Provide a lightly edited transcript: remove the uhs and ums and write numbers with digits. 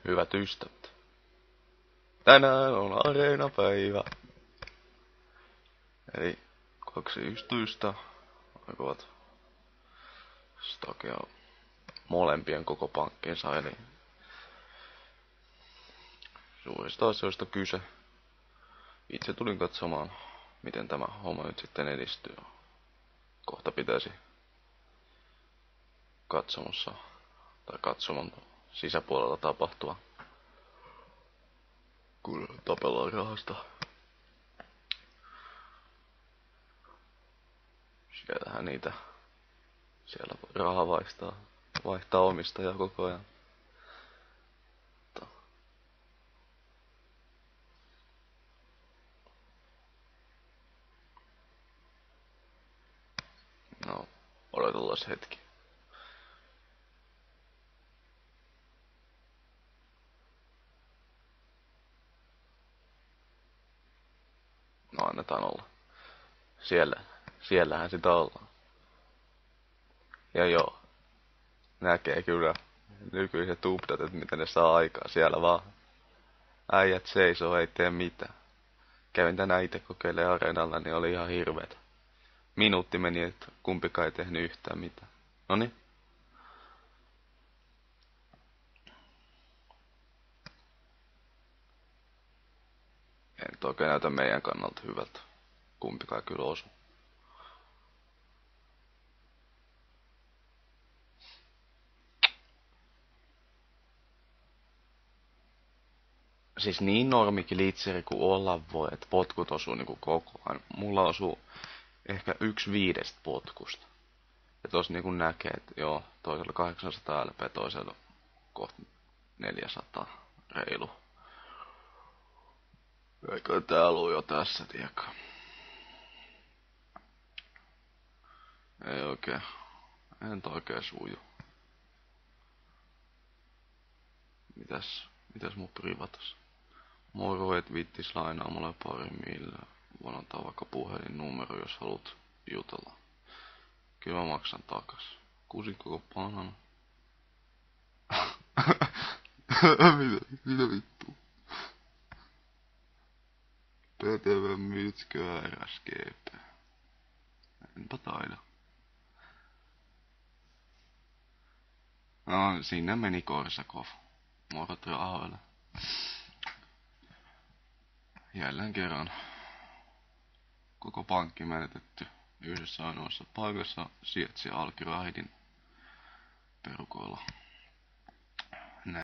Hyvät ystävät, tänään on areenapäivä. Eli kaksi ystävystä aikovat stakea molempien koko pankkinsa, eli suurista asioista kyse. Itse tulin katsomaan, miten tämä homma nyt sitten edistyy. Kohta pitäisi katsomossa tai katsomon sisäpuolella tapahtua, kun tapellaan rahasta. Siellähän niitä, siellä raha vaihtaa omistajaa koko ajan. No, odotellaan hetki. No, annetaan olla. Siellähän sitä ollaan. Ja joo, näkee kyllä nykyiset updatet, mitä ne saa aikaa. Siellä vaan äijät seisoo, ei tee mitään. Kävin tänään itse kokeilemaan areenalla, niin oli ihan hirveetä. Minuutti meni, että kumpikaan ei tehnyt yhtään mitään. Noniin. Ei nyt oikein näytä meidän kannalta hyvältä. Kumpikaan kyllä osu. Siis niin normikilitseri kuin olla voi, että potkut osuu niinku koko ajan. Mulla osuu ehkä 1/5 potkusta. Ja tossa niinku näkee, että joo, toisella 800 LP, toisella kohta 400 reilu. Eikö tää ollut jo tässä, tiedäkö? Ei oikein. Ei nyt oikein suju. Mitäs mun privatas? Moro, et vittis lainaa mulle pari millään. Voin antaa vaikka puhelinnumero, jos haluat jutella. Kyllä mä maksan takas. Kusikko panana. Mitä vittu? Pätevä mytskö RSGP. Enpä taida. No, sinne meni Korsakov. Morot rahoille. Jälleen kerran. Koko pankki menetetty yhdessä ainoassa paikassa sijaitsi Alkiraidin perukoilla.